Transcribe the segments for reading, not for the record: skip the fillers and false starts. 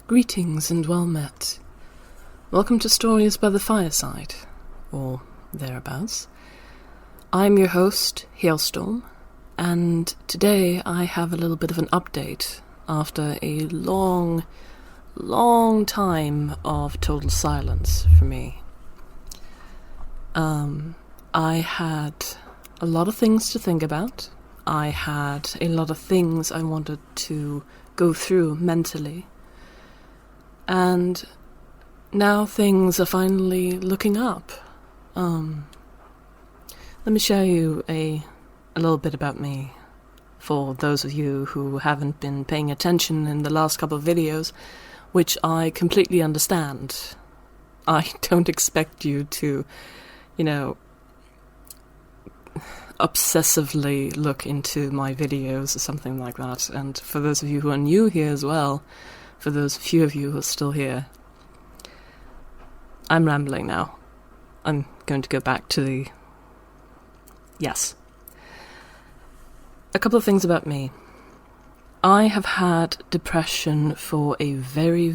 Greetings and well met. Welcome to Stories by the Fireside, or thereabouts. I'm your host, Hailstorm, and today I have a little bit of an update after a long time of total silence for me. I had a lot of things to think about. I had a lot of things I wanted to go through mentally. And now things are finally looking up. Let me show you a little bit about me. For those of you who haven't been paying attention in the last couple of videos, which I completely understand. I don't expect you to, obsessively look into my videos or something like that. And for those of you who are new here as well, for those few of you who are still here, I'm rambling now. I'm going to go back to the... Yes. A couple of things about me. I have had depression for a very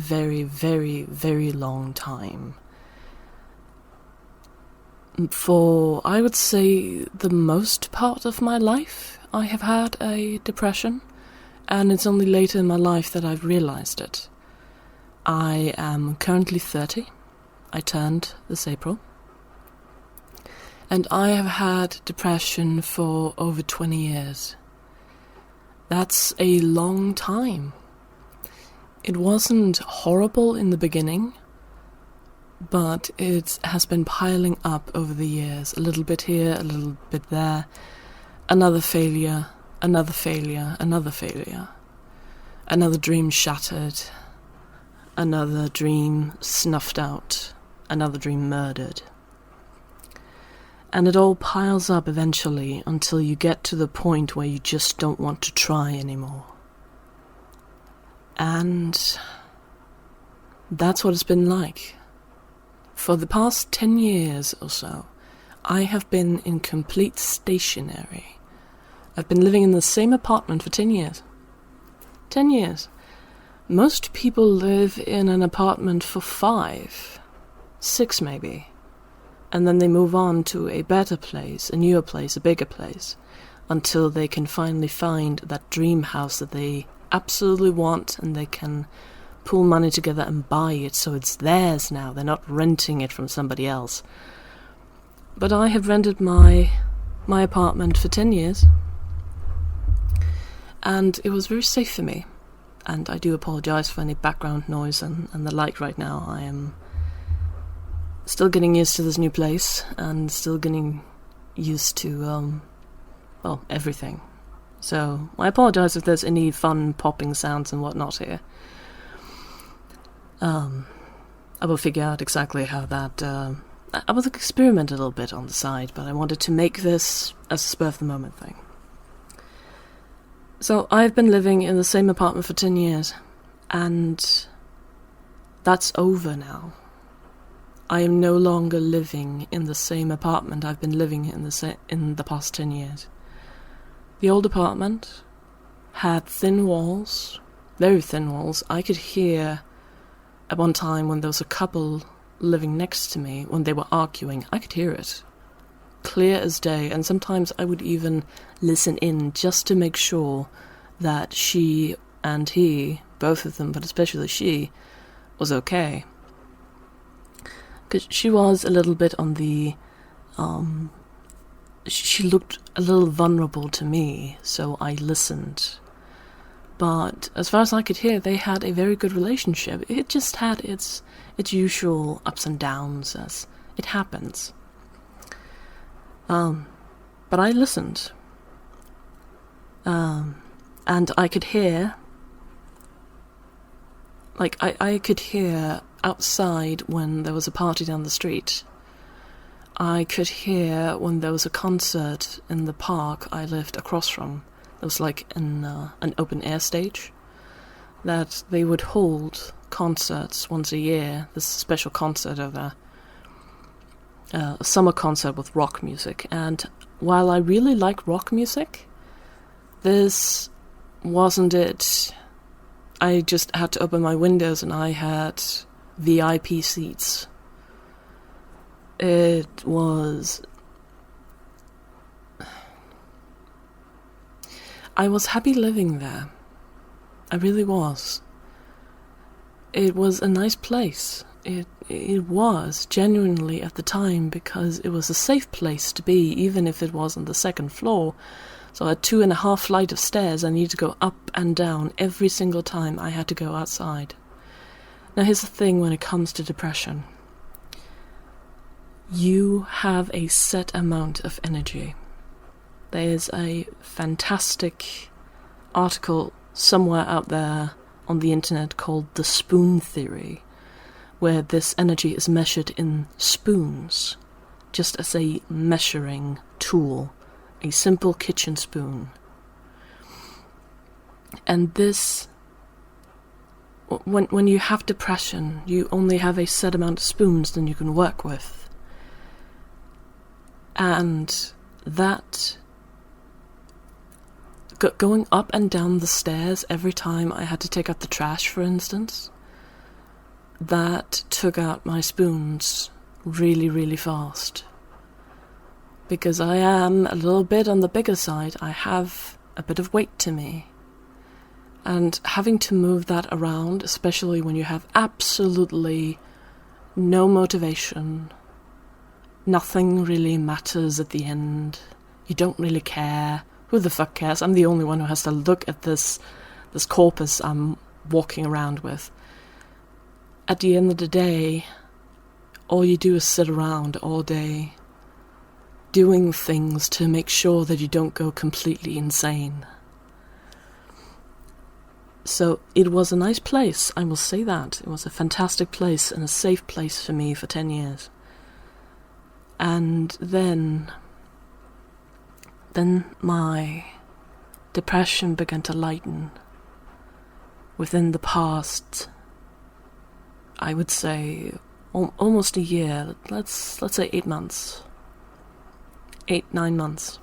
long time. For, I would say, the most part of my life, I have had a depression. And it's only later in my life that I've realized it. I am currently 30. I turned this April. And I have had depression for over 20 years. That's a long time. It wasn't horrible in the beginning, but it has been piling up over the years. A little bit here, a little bit there. Another failure. Another failure, another failure. Another dream shattered. Another dream snuffed out. Another dream murdered. And it all piles up eventually until you get to the point where you just don't want to try anymore. And that's what it's been like. For the past 10 years or so, I have been in complete stationary. I've been living in the same apartment for 10 years. 10 years. Most people live in an apartment for 5, 6 maybe. And then they move on to a better place, a newer place, a bigger place, until they can finally find that dream house that they absolutely want, and they can pull money together and buy it so it's theirs now. They're not renting it from somebody else. But I have rented my apartment for 10 years. And it was very safe for me. And I do apologize for any background noise and the like right now. I am still getting used to this new place and still getting used to, everything. So I apologize if there's any fun popping sounds and whatnot here. I will figure out exactly how that... I will experiment a little bit on the side, but I wanted to make this as a spur-of-the-moment thing. So I've been living in the same apartment for 10 years, and that's over now. I am no longer living in the same apartment I've been living in the past 10 years. The old apartment had thin walls, very thin walls. I could hear at one time when there was a couple living next to me, when they were arguing, I could hear it. Clear as day, and sometimes I would even listen in just to make sure that she and he, both of them, but especially she, was okay. Because she was a little bit on the, she looked a little vulnerable to me, so I listened. But as far as I could hear, they had a very good relationship. It just had its usual ups and downs, as it happens. But I listened. And I could hear, I could hear outside when there was a party down the street. I could hear when there was a concert in the park I lived across from. There was like an open air stage that they would hold concerts once a year. This special concert of a summer concert with rock music. And while I really like rock music, this wasn't it. I just had to open my windows and I had VIP seats. It was... I was happy living there. I really was. It was a nice place. It was, genuinely at the time, because it was a safe place to be, even if it was on the second floor. So I had 2.5 flights of stairs I needed to go up and down every single time I had to go outside. Now here's the thing when it comes to depression. You have a set amount of energy. There's a fantastic article somewhere out there on the internet called the spoon theory, where this energy is measured in spoons, just as a measuring tool, a simple kitchen spoon. And this, when you have depression, you only have a set amount of spoons that you can work with. And that... going up and down the stairs every time I had to take out the trash, for instance, that took out my spoons really, really fast. Because I am a little bit on the bigger side, I have a bit of weight to me. And having to move that around, especially when you have absolutely no motivation, nothing really matters at the end, you don't really care. Who the fuck cares? I'm the only one who has to look at this corpus I'm walking around with. At the end of the day, all you do is sit around all day, doing things to make sure that you don't go completely insane. So it was a nice place, I will say that. It was a fantastic place and a safe place for me for 10 years. And then my depression began to lighten within the past, I would say, almost a year. Let's say 8 months. 8-9 months.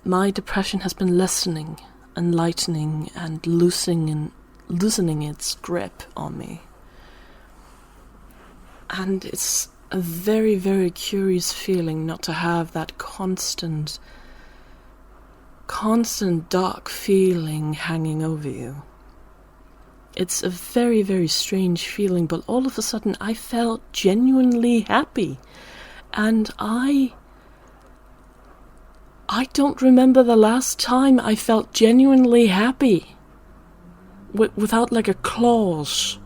My depression has been lessening and lightening and loosening its grip on me. And it's a very, very curious feeling not to have that constant dark feeling hanging over you. It's a very, very strange feeling, but all of a sudden I felt genuinely happy. And I don't remember the last time I felt genuinely happy. Without like a clause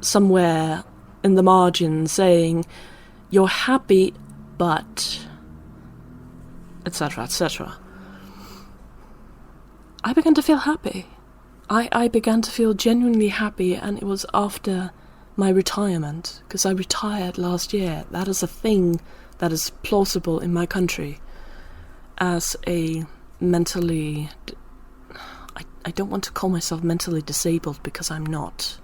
somewhere in the margin saying, you're happy, but... etc., etc. I began to feel happy. I began to feel genuinely happy, and it was after my retirement, because I retired last year. That is a thing that is plausible in my country as a mentally... I don't want to call myself mentally disabled, because I'm not.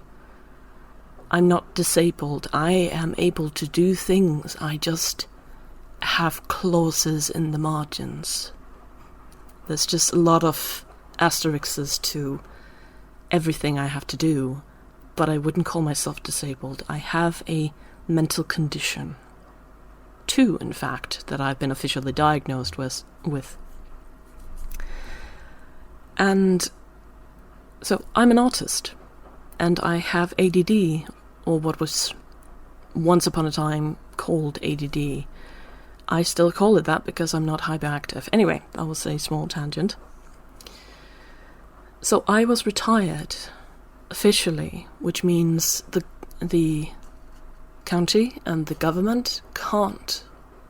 I'm not disabled. I am able to do things. I just have clauses in the margins. There's just a lot of asterisks to everything I have to do, but I wouldn't call myself disabled. I have a mental condition. 2, in fact, that I've been officially diagnosed with. And so I'm an artist, and I have ADD, or what was once upon a time called ADD. I still call it that because I'm not hyperactive. Anyway, I will say small tangent. So I was retired officially, which means the county and the government can't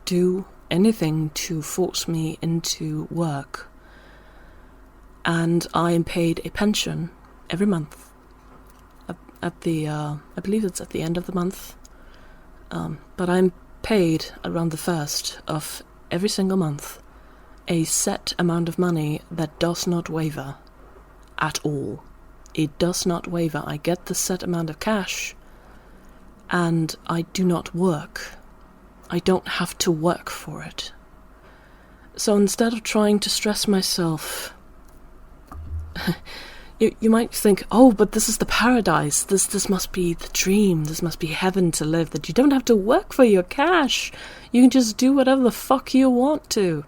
do anything to force me into work. And I am paid a pension every month. At the, I believe it's at the end of the month. But I'm paid around the 1st of every single month a set amount of money that does not waver at all. It does not waver. I get the set amount of cash, and I do not work. I don't have to work for it. So instead of trying to stress myself, You might think, oh, but this is the paradise. This must be the dream. This must be heaven to live, that you don't have to work for your cash. You can just do whatever the fuck you want to.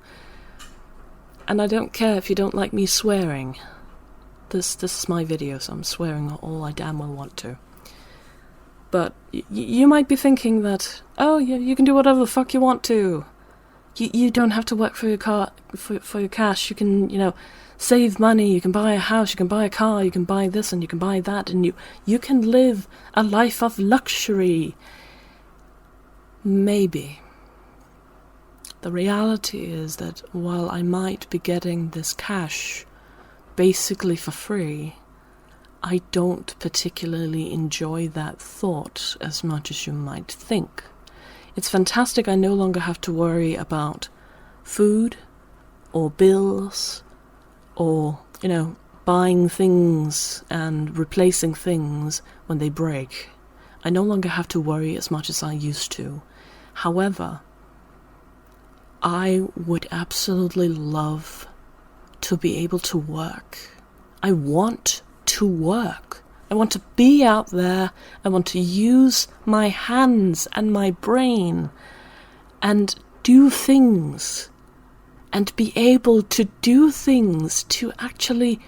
And I don't care if you don't like me swearing. This is my video, so I'm swearing all I damn well want to. But you might be thinking that, oh, yeah, you can do whatever the fuck you want to. You don't have to work for your for your cash. You can, save money. You can buy a house. You can buy a car. You can buy this and you can buy that, and you can live a life of luxury. Maybe. The reality is that while I might be getting this cash basically for free, I don't particularly enjoy that thought as much as you might think. It's fantastic I no longer have to worry about food or bills or, buying things and replacing things when they break. I no longer have to worry as much as I used to. However, I would absolutely love to be able to work. I want to work. I want to be out there. I want to use my hands and my brain and do things and be able to do things to actually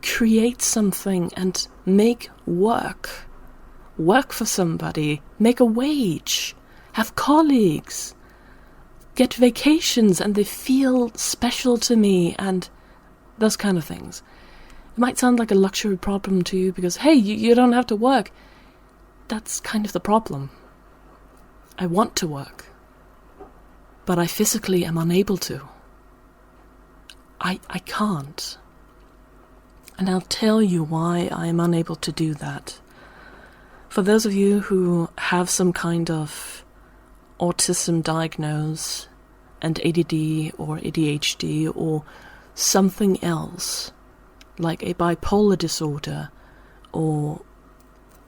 create something and make work. Work for somebody, make a wage, have colleagues, get vacations and they feel special to me and those kind of things. It might sound like a luxury problem to you because, hey, you don't have to work. That's kind of the problem. I want to work, but I physically am unable to. I can't. And I'll tell you why I am unable to do that. For those of you who have some kind of autism diagnosis and ADD or ADHD or something else, like a bipolar disorder or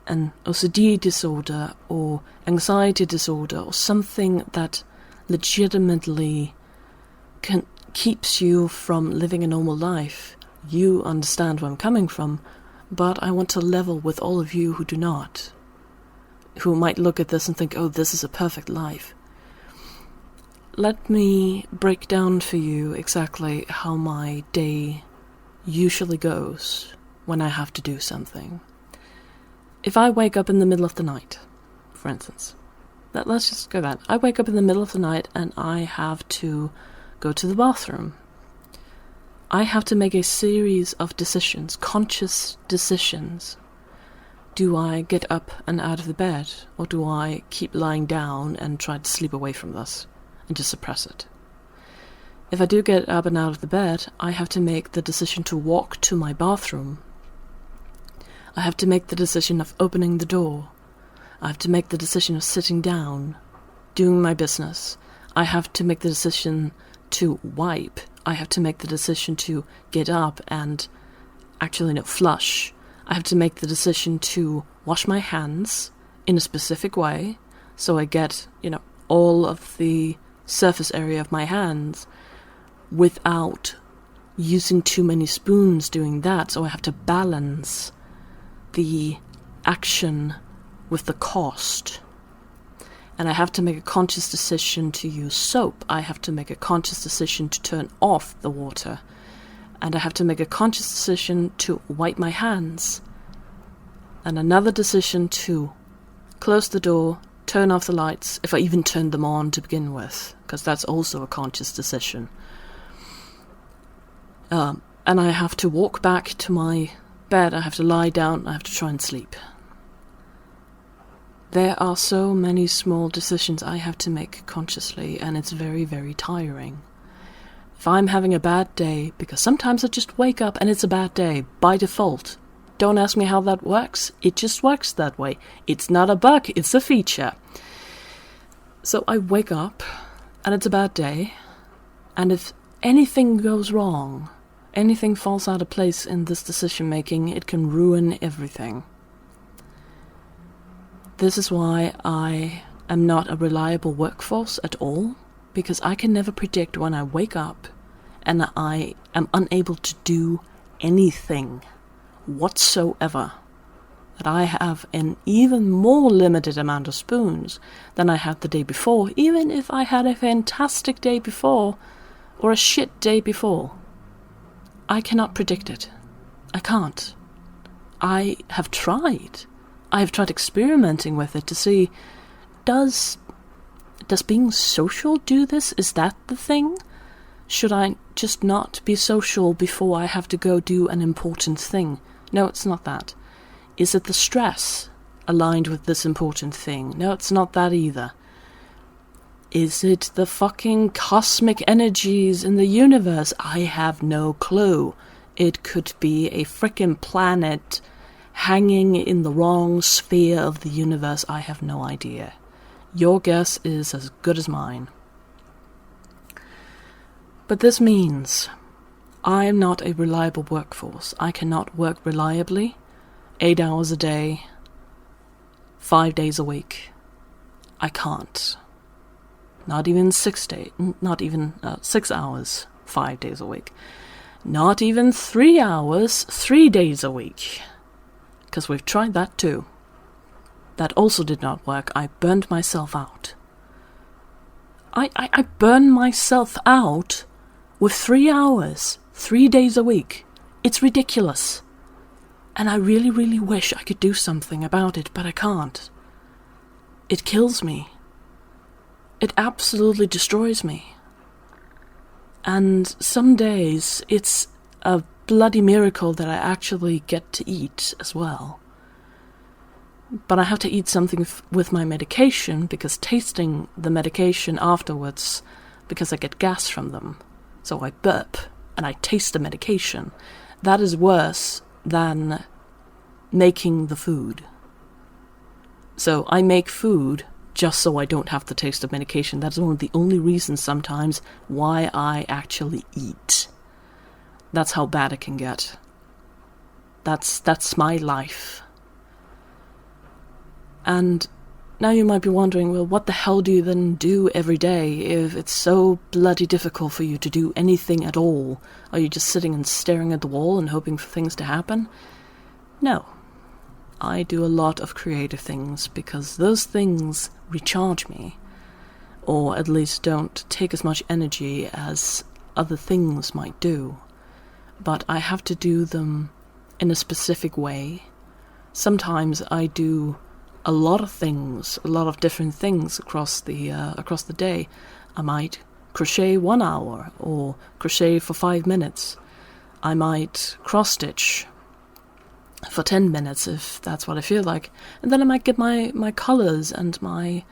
an OCD disorder or anxiety disorder or something that legitimately keeps you from living a normal life, you understand where I'm coming from, but I want to level with all of you who do not, who might look at this and think, oh, this is a perfect life. Let me break down for you exactly how my day usually goes when I have to do something. If I wake up in the middle of the night, for instance, let's just go that. I wake up in the middle of the night and I have to go to the bathroom. I have to make a series of decisions, conscious decisions. Do I get up and out of the bed, or do I keep lying down and try to sleep away from this and just suppress it? If I do get up and out of the bed, I have to make the decision to walk to my bathroom. I have to make the decision of opening the door. I have to make the decision of sitting down, doing my business. I have to make the decision to wipe. I have to make the decision to get up and actually flush. I have to make the decision to wash my hands in a specific way, so I get, all of the surface area of my hands without using too many spoons doing that, so I have to balance the action with the cost. And I have to make a conscious decision to use soap. I have to make a conscious decision to turn off the water. And I have to make a conscious decision to wipe my hands. And another decision to close the door, turn off the lights, if I even turned them on to begin with, because that's also a conscious decision. And I have to walk back to my bed. I have to lie down. I have to try and sleep. There are so many small decisions I have to make consciously, and it's very, very tiring. If I'm having a bad day, because sometimes I just wake up and it's a bad day, by default. Don't ask me how that works, it just works that way. It's not a bug, it's a feature. So I wake up, and it's a bad day, and if anything goes wrong, anything falls out of place in this decision making, it can ruin everything. This is why I am not a reliable workforce at all, because I can never predict when I wake up and I am unable to do anything. whatsoever, that I have an even more limited amount of spoons than I had the day before, even if I had a fantastic day before or a shit day before. I cannot predict it. I can't. I have tried. I have tried experimenting with it to see, does being social do this? Is that the thing? Should I just not be social before I have to go do an important thing? No, it's not that. Is it the stress aligned with this important thing? No, it's not that either. Is it the fucking cosmic energies in the universe? I have no clue. It could be a frickin' planet hanging in the wrong sphere of the universe. I have no idea. Your guess is as good as mine. But this means I am not a reliable workforce. I cannot work reliably 8 hours a day, 5 days a week. I can't. Not even 6 hours, 5 days a week. Not even 3 hours, 3 days a week. Because we've tried that too. That also did not work. I burned myself out. I burned myself out with 3 hours, 3 days a week. It's ridiculous. And I really, really wish I could do something about it, but I can't. It kills me. It absolutely destroys me. And some days it's a bloody miracle that I actually get to eat as well. But I have to eat something with my medication, because tasting the medication afterwards, because I get gas from them. So I burp and I taste the medication. That is worse than making the food. So I make food just so I don't have to taste the medication. That's one of the only reasons sometimes why I actually eat. That's how bad it can get. That's my life. And now you might be wondering, well, what the hell do you then do every day if it's so bloody difficult for you to do anything at all? Are you just sitting and staring at the wall and hoping for things to happen? No. I do a lot of creative things because those things recharge me, or at least don't take as much energy as other things might do. But I have to do them in a specific way. Sometimes I do a lot of things, a lot of different things across the day. I might crochet 1 hour, or crochet for 5 minutes. I might cross-stitch for 10 minutes if that's what I feel like. And then I might get my colors and my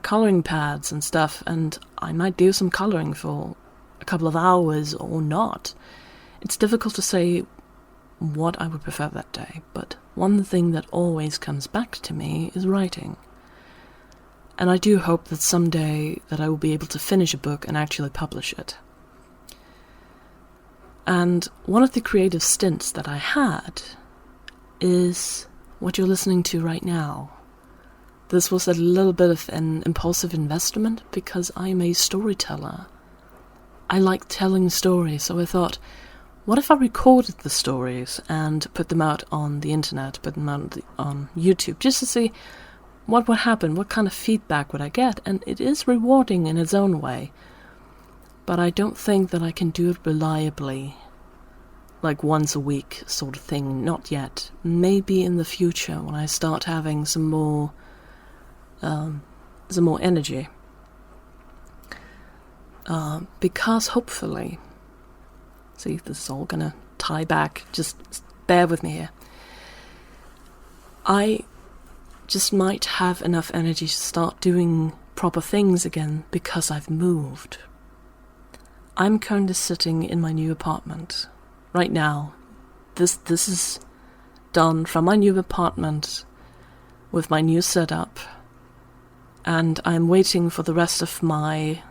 coloring pads and stuff, and I might do some coloring for a couple of hours or not. It's difficult to say what I would prefer that day, but one thing that always comes back to me is writing. And I do hope that someday that I will be able to finish a book and actually publish it. And one of the creative stints that I had is what you're listening to right now. This was a little bit of an impulsive investment because I'm a storyteller. I like telling stories, so I thought, what if I recorded the stories and put them out on the internet, put them out on YouTube, just to see what would happen, what kind of feedback would I get? And it is rewarding in its own way. But I don't think that I can do it reliably, like once a week sort of thing. Not yet. Maybe in the future when I start having some more energy. Because hopefully, see, this is all gonna tie back. Just bear with me here. I just might have enough energy to start doing proper things again because I've moved. I'm currently sitting in my new apartment. Right now, this is done from my new apartment with my new setup, and I'm waiting for the rest of my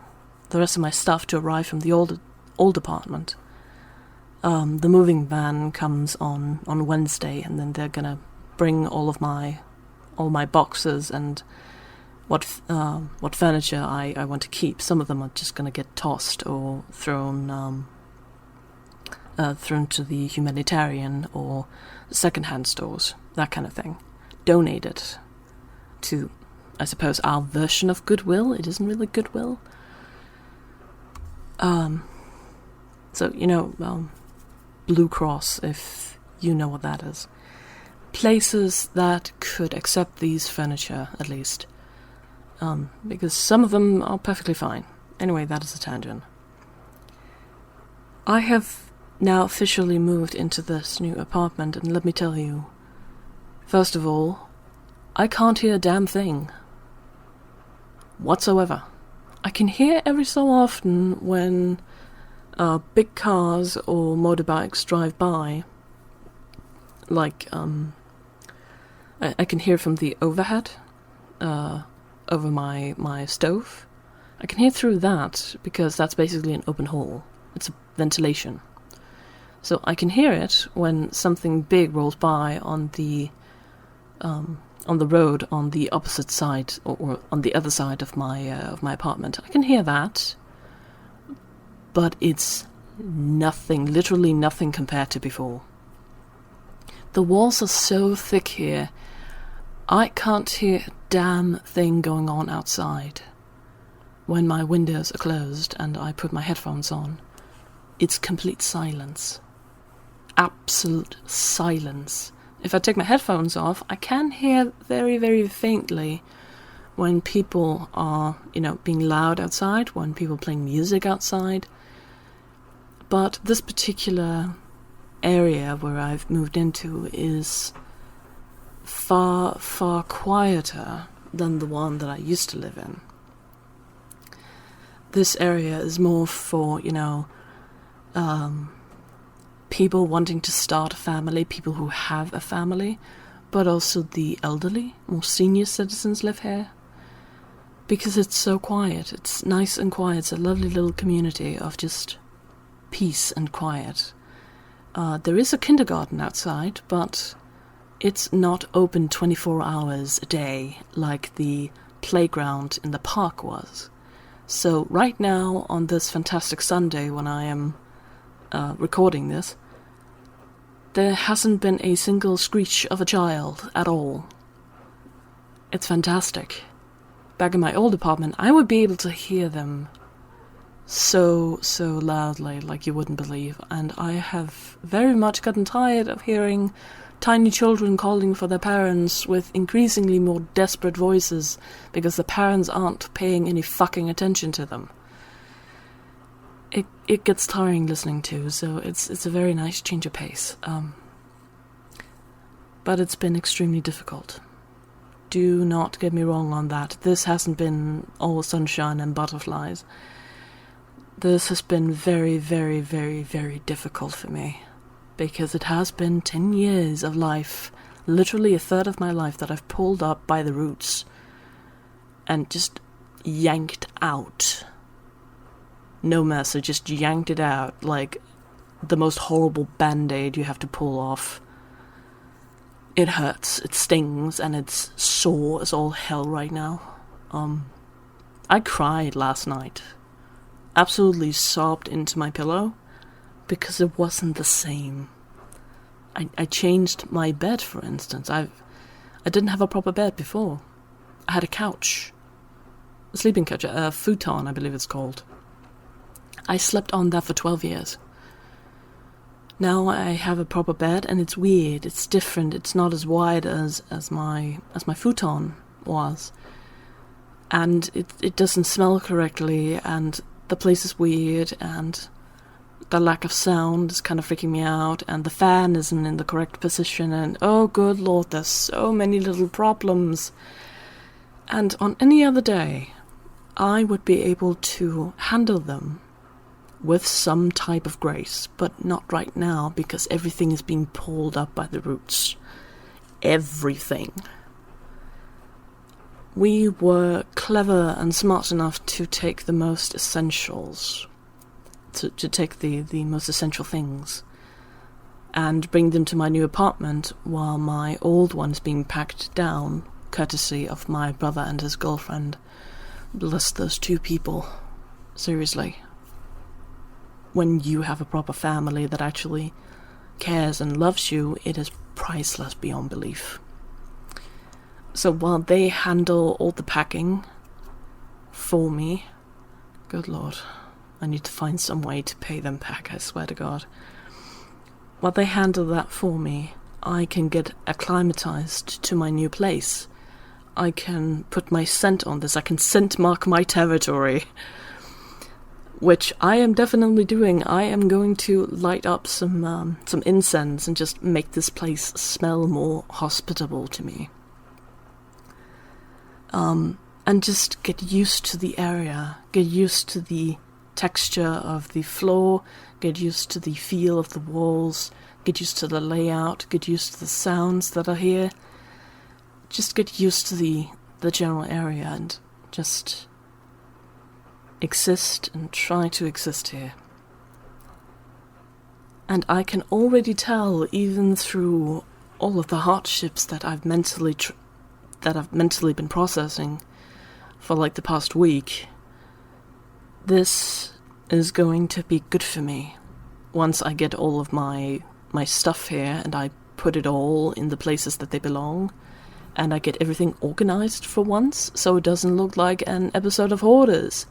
stuff to arrive from the old apartment. The moving van comes on Wednesday, and then they're gonna bring all my boxes and what furniture I want to keep. Some of them are just gonna get tossed or thrown thrown to the humanitarian or second-hand stores, that kind of thing. Donated to, I suppose, our version of goodwill. It isn't really goodwill. So, Blue Cross, if you know what that is. Places that could accept these furniture, at least. Because some of them are perfectly fine. Anyway, that is a tangent. I have now officially moved into this new apartment, and let me tell you, first of all, I can't hear a damn thing. Whatsoever. I can hear every so often when big cars or motorbikes drive by. Like, I can hear from the overhead, over my stove. I can hear through that, because that's basically an open hole. It's a ventilation. So I can hear it when something big rolls by on the road on the opposite side, or on the other side of my apartment. I can hear that, but it's nothing, literally nothing compared to before. The walls are so thick here, I can't hear a damn thing going on outside. When my windows are closed and I put my headphones on, it's complete silence. Absolute silence. If I take my headphones off, I can hear very, very faintly when people are, being loud outside, when people are playing music outside. But this particular area where I've moved into is far, far quieter than the one that I used to live in. This area is more for, people wanting to start a family, people who have a family, but also the elderly, more senior citizens live here. Because it's so quiet, it's nice and quiet, it's a lovely little community of just peace and quiet. There is a kindergarten outside, but it's not open 24 hours a day like the playground in the park was. So right now, on this fantastic Sunday when I am recording this, there hasn't been a single screech of a child at all. It's fantastic. Back in my old apartment, I would be able to hear them so loudly, like you wouldn't believe, and I have very much gotten tired of hearing tiny children calling for their parents with increasingly more desperate voices because the parents aren't paying any fucking attention to them. It gets tiring listening to, so it's a very nice change of pace. But it's been extremely difficult. Do not get me wrong on that. This hasn't been all sunshine and butterflies. This has been very, very, very, very difficult for me. Because it has been 10 years of life, literally a third of my life, that I've pulled up by the roots and just yanked out. No mercy, just yanked it out like the most horrible band-aid you have to pull off. It hurts, it stings, and it's sore as all hell right now. I cried last night. Absolutely sobbed into my pillow because it wasn't the same. I changed my bed, for instance. I didn't have a proper bed before. I had a couch. A sleeping couch, a futon, I believe it's called. I slept on that for 12 years. Now I have a proper bed, and it's weird, it's different, it's not as wide as my futon was. And it doesn't smell correctly, and the place is weird, and the lack of sound is kind of freaking me out, and the fan isn't in the correct position, and oh good lord, there's so many little problems. And on any other day, I would be able to handle them with some type of grace, but not right now, because everything is being pulled up by the roots. Everything. We were clever and smart enough to take the most essentials, to take the most essential things, and bring them to my new apartment, while my old one is being packed down, courtesy of my brother and his girlfriend. Bless those two people. Seriously. when you have a proper family that actually cares and loves you, it is priceless beyond belief. So while they handle all the packing for me, good Lord, I need to find some way to pay them back, I swear to God. While they handle that for me, I can get acclimatized to my new place. I can put my scent on this. I can scent mark my territory, which I am definitely doing. I am going to light up some incense and just make this place smell more hospitable to me. And just get used to the area, get used to the texture of the floor, get used to the feel of the walls, get used to the layout, get used to the sounds that are here. Just get used to the general area and just exist and try to exist here. And I can already tell, even through all of the hardships that I've mentally been processing for like the past week, this is going to be good for me. Once I get all of my stuff here and I put it all in the places that they belong, and I get everything organized for once, so it doesn't look like an episode of Hoarders.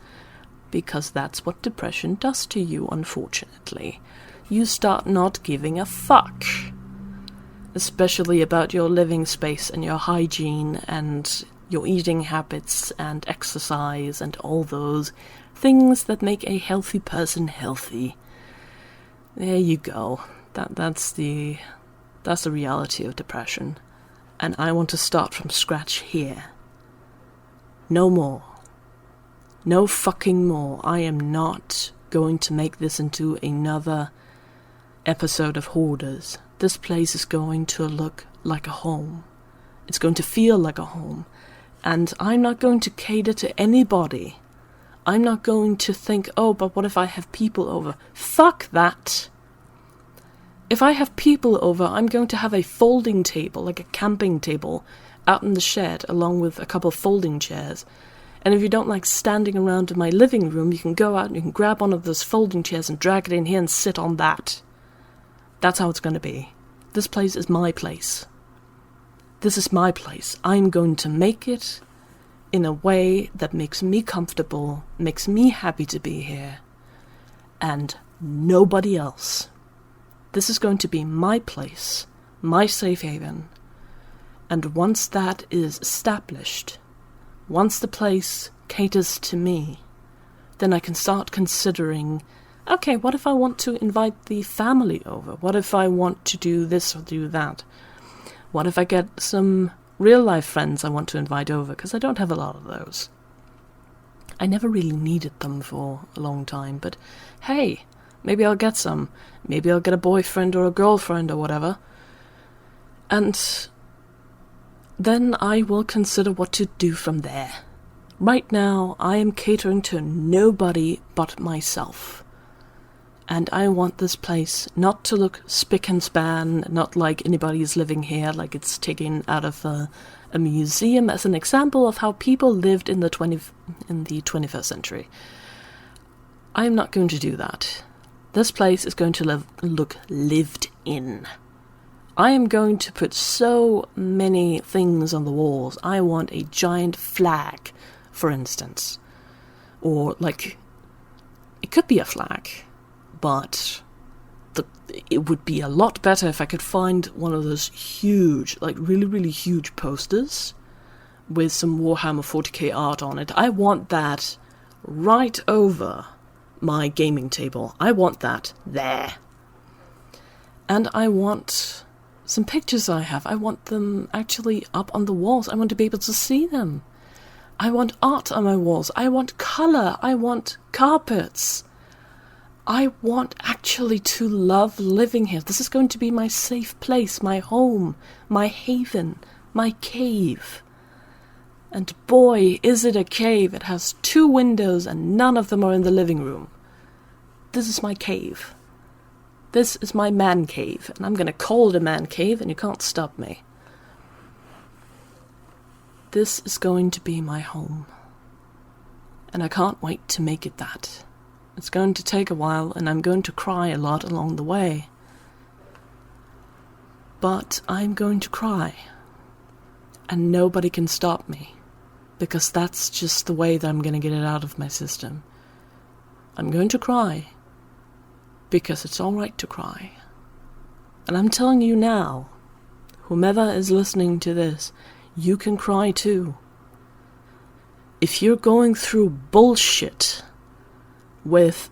Because that's what depression does to you, unfortunately. You start not giving a fuck. Especially about your living space and your hygiene and your eating habits and exercise and all those things that make a healthy person healthy. There you go. That's the reality of depression. And I want to start from scratch here. No more. No fucking more. I am not going to make this into another episode of Hoarders. This place is going to look like a home. It's going to feel like a home. And I'm not going to cater to anybody. I'm not going to think, oh, but what if I have people over? Fuck that. If I have people over, I'm going to have a folding table, like a camping table, out in the shed, along with a couple of folding chairs. And if you don't like standing around in my living room, you can go out and you can grab one of those folding chairs and drag it in here and sit on that. That's how it's going to be. This place is my place. This is my place. I'm going to make it in a way that makes me comfortable, makes me happy to be here, and nobody else. This is going to be my place, my safe haven. And once that is established, once the place caters to me, then I can start considering, okay, what if I want to invite the family over? What if I want to do this or do that? What if I get some real-life friends I want to invite over? Because I don't have a lot of those. I never really needed them for a long time, but hey, maybe I'll get some. Maybe I'll get a boyfriend or a girlfriend or whatever. And then I will consider what to do from there. Right now, I am catering to nobody but myself. And I want this place not to look spick and span, not like anybody is living here, like it's taken out of a museum as an example of how people lived in the 21st century. I am not going to do that. This place is going to look lived in. I am going to put so many things on the walls. I want a giant flag, for instance. Or, like, it could be a flag, but it would be a lot better if I could find one of those huge, like really, really huge posters with some Warhammer 40k art on it. I want that right over my gaming table. I want that there. And I want some pictures I have. I want them actually up on the walls. I want to be able to see them. I want art on my walls. I want colour. I want carpets. I want actually to love living here. This is going to be my safe place, my home, my haven, my cave. And boy, is it a cave. It has 2 windows and none of them are in the living room. This is my cave. This is my man cave, and I'm going to call it a man cave, and you can't stop me. This is going to be my home. And I can't wait to make it that. It's going to take a while, and I'm going to cry a lot along the way. But I'm going to cry. And nobody can stop me. Because that's just the way that I'm going to get it out of my system. I'm going to cry. Because it's alright to cry. And I'm telling you now, whomever is listening to this, you can cry too. If you're going through bullshit with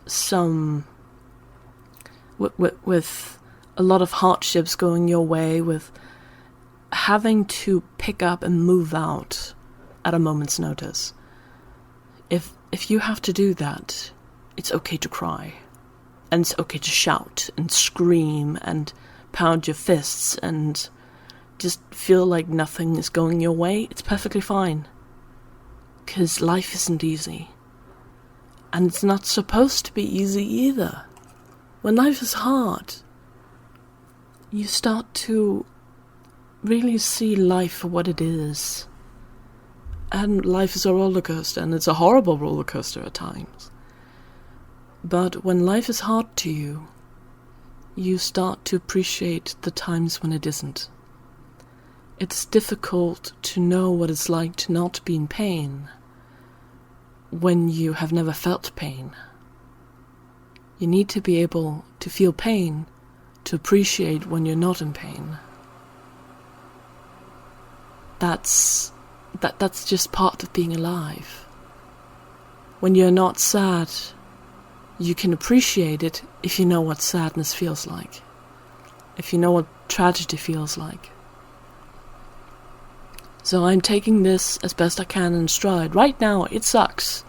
with a lot of hardships going your way, with having to pick up and move out at a moment's notice, if you have to do that, it's okay to cry. And it's okay to shout and scream and pound your fists and just feel like nothing is going your way. It's perfectly fine. 'Cause life isn't easy. And it's not supposed to be easy either. When life is hard, you start to really see life for what it is. And life is a roller coaster, and it's a horrible roller coaster at times. But when life is hard to you, you start to appreciate the times when it isn't. It's difficult to know what it's like to not be in pain when you have never felt pain. You need to be able to feel pain to appreciate when you're not in pain. That's just part of being alive. When you're not sad, you can appreciate it if you know what sadness feels like. If you know what tragedy feels like. So I'm taking this as best I can in stride. Right now, it sucks.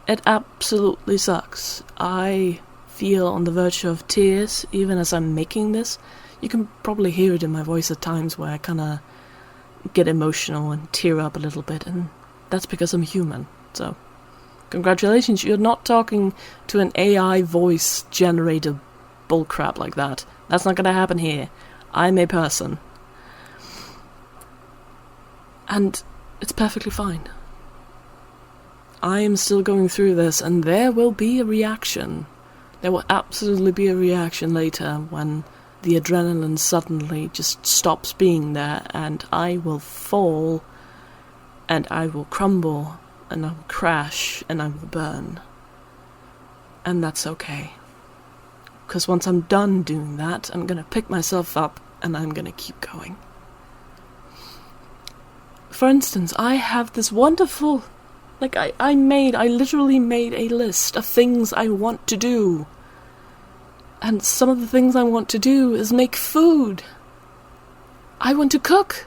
It absolutely sucks. I feel on the verge of tears, even as I'm making this. You can probably hear it in my voice at times where I kind of get emotional and tear up a little bit, and that's because I'm human. So, congratulations, you're not talking to an AI voice generator bullcrap like that. That's not gonna happen here. I'm a person. And it's perfectly fine. I am still going through this, and there will be a reaction. There will absolutely be a reaction later when the adrenaline suddenly just stops being there, and I will fall, and I will crumble, and I will crash, and I will burn. And that's okay. Because once I'm done doing that, I'm gonna pick myself up, and I'm gonna keep going. For instance, I have this wonderful... I literally made a list of things I want to do. And some of the things I want to do is make food. I want to cook.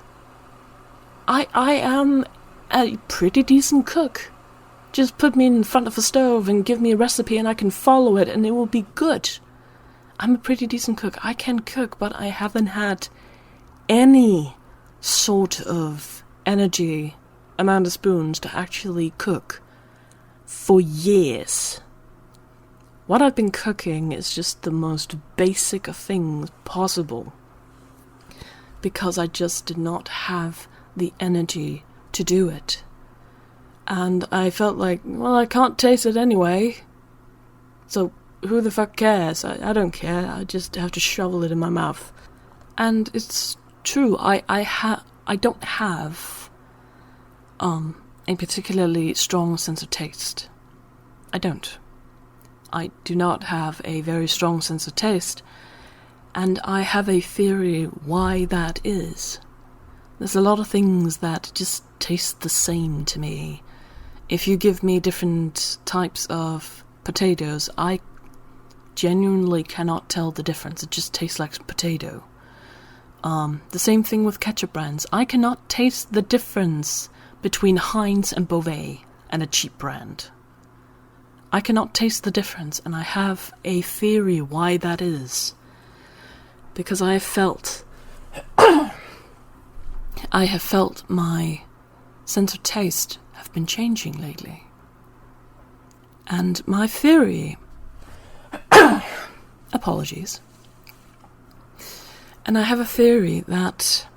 I am a pretty decent cook. Just put me in front of a stove and give me a recipe and I can follow it and it will be good. I'm a pretty decent cook. I can cook, but I haven't had any sort of energy, amount of spoons to actually cook for years. What I've been cooking is just the most basic of things possible, because I just did not have the energy to do it. And I felt like, well, I can't taste it anyway, so who the fuck cares? I don't care. I just have to shovel it in my mouth. And it's true, I don't have a particularly strong sense of taste. I don't. I do not have a very strong sense of taste, and I have a theory why that is. There's a lot of things that just taste the same to me. If you give me different types of potatoes, I genuinely cannot tell the difference. It just tastes like potato. The same thing with ketchup brands. I cannot taste the difference between Heinz and Beauvais and a cheap brand. I cannot taste the difference, and I have a theory why that is. Because I have felt my sense of taste have been changing lately. And my theory... apologies. And I have a theory that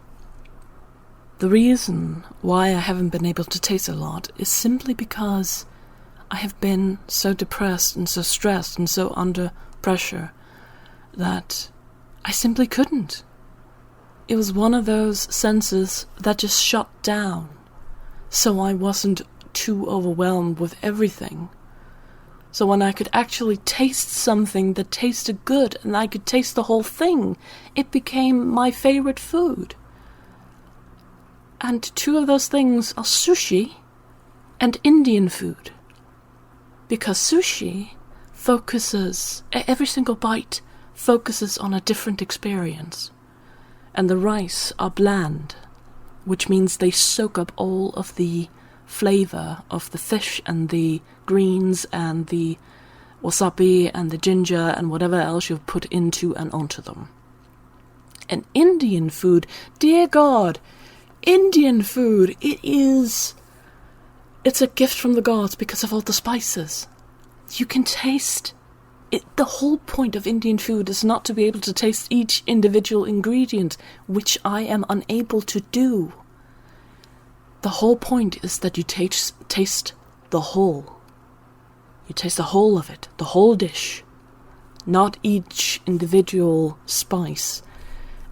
the reason why I haven't been able to taste a lot is simply because I have been so depressed and so stressed and so under pressure that I simply couldn't. It was one of those senses that just shut down, so I wasn't too overwhelmed with everything. So when I could actually taste something that tasted good and I could taste the whole thing, it became my favorite food. And two of those things are sushi and Indian food. Because sushi focuses, every single bite focuses on a different experience. And the rice are bland, which means they soak up all of the flavor of the fish and the greens and the wasabi and the ginger and whatever else you've put into and onto them. And Indian food, dear God, Indian food, it's a gift from the gods because of all the spices. You can taste it. The whole point of Indian food is not to be able to taste each individual ingredient, which I am unable to do. The whole point is that you taste the whole. You taste the whole of it, the whole dish, not each individual spice.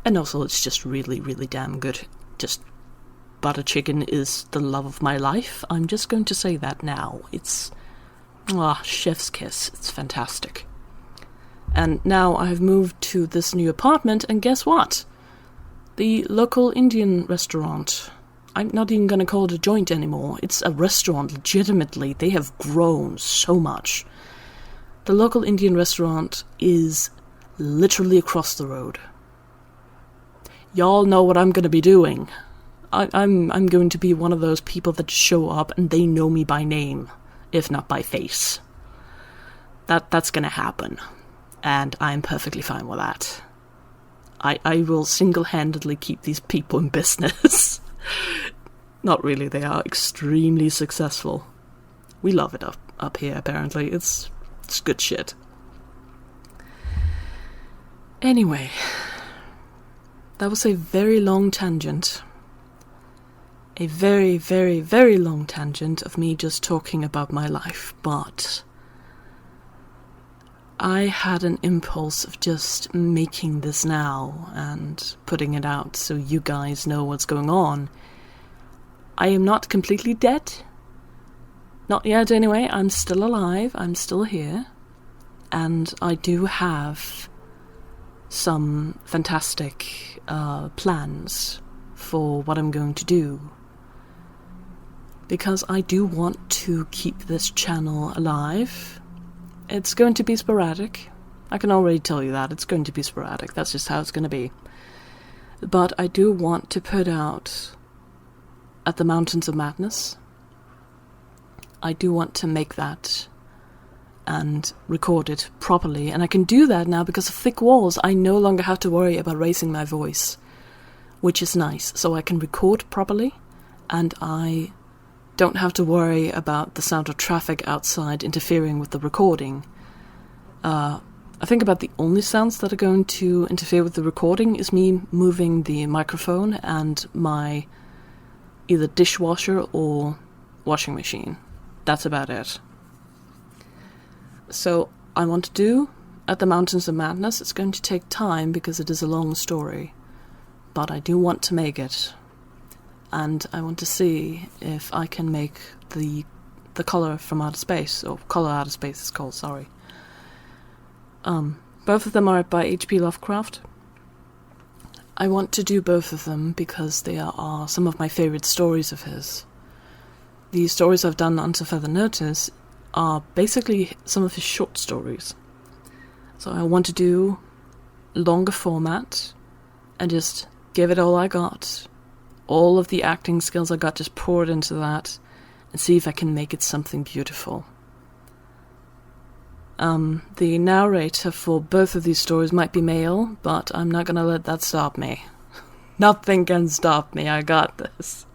And also it's just really, really damn good. Just butter chicken is the love of my life. I'm just going to say that now. It's chef's kiss. It's fantastic. And now I have moved to this new apartment, and guess what? The local Indian restaurant, I'm not even going to call it a joint anymore. It's a restaurant, legitimately. They have grown so much. The local Indian restaurant is literally across the road. Y'all know what I'm going to be doing. I'm going to be one of those people that show up and they know me by name, if not by face. That's going to happen. And I'm perfectly fine with that. I will single-handedly keep these people in business. Not really, they are extremely successful. We love it up here, apparently. It's good shit. Anyway, that was a very long tangent. A very, very, very long tangent of me just talking about my life, but I had an impulse of just making this now and putting it out so you guys know what's going on. I am not completely dead. Not yet anyway. I'm still alive. I'm still here. And I do have some fantastic plans for what I'm going to do. Because I do want to keep this channel alive. It's going to be sporadic. I can already tell you that. It's going to be sporadic. That's just how it's going to be. But I do want to put out At the Mountains of Madness. I do want to make that and record it properly. And I can do that now because of thick walls. I no longer have to worry about raising my voice, which is nice. So I can record properly, and I don't have to worry about the sound of traffic outside interfering with the recording. I think about the only sounds that are going to interfere with the recording is me moving the microphone and my either dishwasher or washing machine. That's about it. So I want to do At the Mountains of Madness. It's going to take time because it is a long story, but I do want to make it. And I want to see if I can make the Color from Outer Space, or Color Outer Space it's called, sorry. Both of them are by H.P. Lovecraft. I want to do both of them because they are some of my favorite stories of his. The stories I've done Unto Further Notice are basically some of his short stories. So I want to do longer format and just give it all I got. All of the acting skills I got, just pour it into that and see if I can make it something beautiful. The narrator for both of these stories might be male, but I'm not gonna let that stop me. Nothing can stop me, I got this.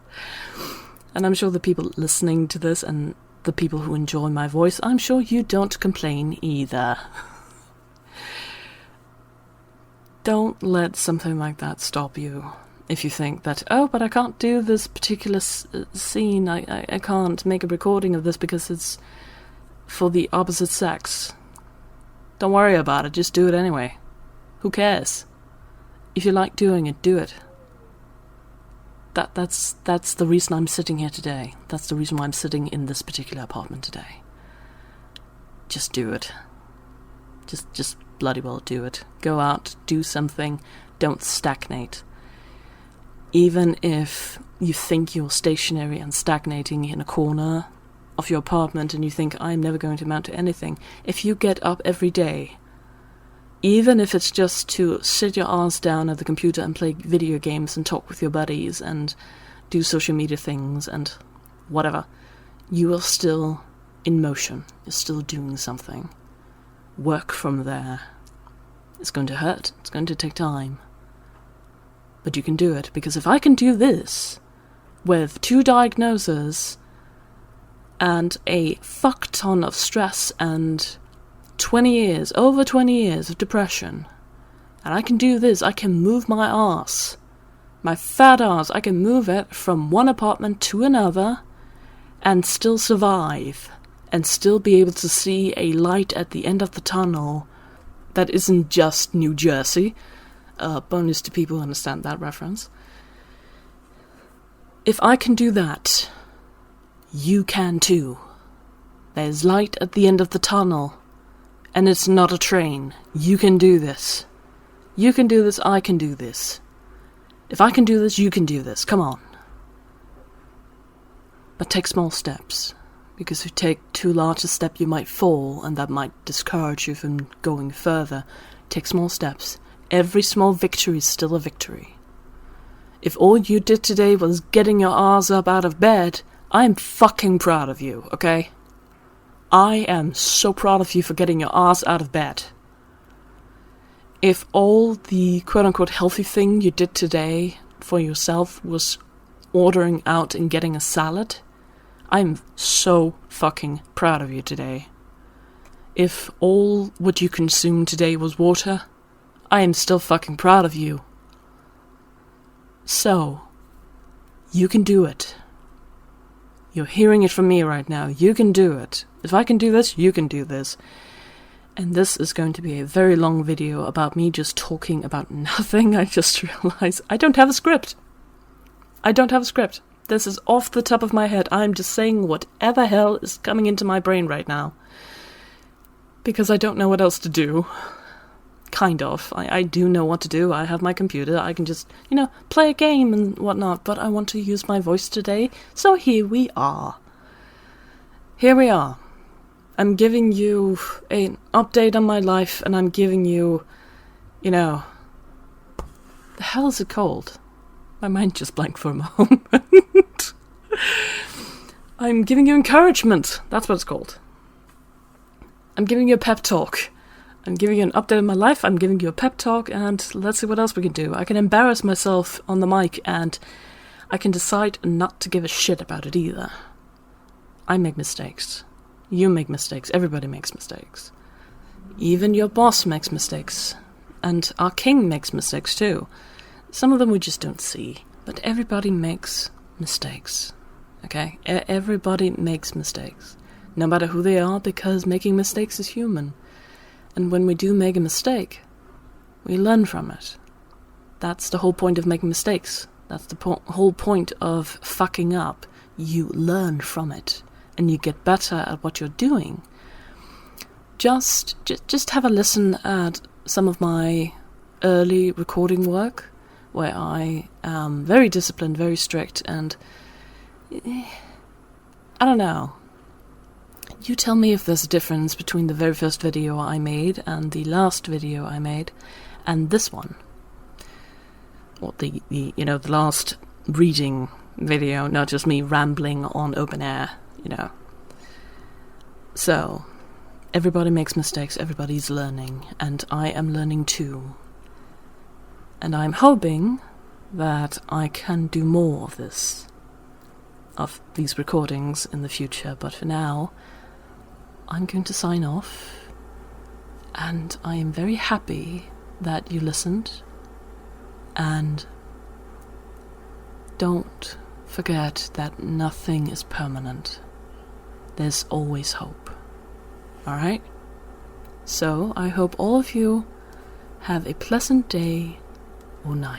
And I'm sure the people listening to this and the people who enjoy my voice, I'm sure you don't complain either. Don't let something like that stop you. If you think that, oh, but I can't do this particular scene, I can't make a recording of this because for the opposite sex. Don't worry about it, just do it anyway. Who cares? If you like doing it, do it. That's the reason I'm sitting here today. That's the reason why I'm sitting in this particular apartment today. Just do it. Just bloody well do it. Go out, do something, don't stagnate. Even if you think you're stationary and stagnating in a corner of your apartment and you think, I'm never going to amount to anything, if you get up every day, even if it's just to sit your ass down at the computer and play video games and talk with your buddies and do social media things and whatever, you are still in motion. You're still doing something. Work from there. It's going to hurt. It's going to take time. But you can do it, because if I can do this with 2 diagnoses and a fuck ton of stress and over 20 years of depression, and I can do this, I can move my ass, my fat ass, I can move it from one apartment to another and still survive and still be able to see a light at the end of the tunnel that isn't just New Jersey. Bonus to people who understand that reference. If I can do that, you can too. There's light at the end of the tunnel, and it's not a train. You can do this. You can do this, I can do this. If I can do this, you can do this. Come on. But take small steps, because if you take too large a step, you might fall, and that might discourage you from going further. Take small steps. Every small victory is still a victory. If all you did today was getting your ass up out of bed, I'm fucking proud of you, okay? I am so proud of you for getting your ass out of bed. If all the quote-unquote healthy thing you did today for yourself was ordering out and getting a salad, I'm so fucking proud of you today. If all what you consumed today was water, I am still fucking proud of you. So, you can do it. You're hearing it from me right now. You can do it. If I can do this, you can do this. And this is going to be a very long video about me just talking about nothing. I just realized I don't have a script. I don't have a script. This is off the top of my head. I'm just saying whatever hell is coming into my brain right now. Because I don't know what else to do. Kind of. I do know what to do. I have my computer. I can just, play a game and whatnot. But I want to use my voice today. So here we are. Here we are. I'm giving you an update on my life. And I'm giving you, the hell is it called? My mind just blanked for a moment. I'm giving you encouragement. That's what it's called. I'm giving you a pep talk. I'm giving you an update on my life, I'm giving you a pep talk, and let's see what else we can do. I can embarrass myself on the mic, and I can decide not to give a shit about it either. I make mistakes. You make mistakes. Everybody makes mistakes. Even your boss makes mistakes. And our king makes mistakes too. Some of them we just don't see. But everybody makes mistakes. Okay? Everybody makes mistakes. No matter who they are, because making mistakes is human. And when we do make a mistake, we learn from it. That's the whole point of making mistakes. That's the whole point of fucking up. You learn from it, and you get better at what you're doing. Just have a listen at some of my early recording work, where I am very disciplined, very strict, and I don't know. You tell me if there's a difference between the very first video I made and the last video I made and this one. Or the last reading video, not just me rambling on open air, So, everybody makes mistakes, everybody's learning, and I am learning too. And I'm hoping that I can do more of this, of these recordings in the future, but for now, I'm going to sign off, and I am very happy that you listened, and don't forget that nothing is permanent. There's always hope. Alright? So I hope all of you have a pleasant day or night.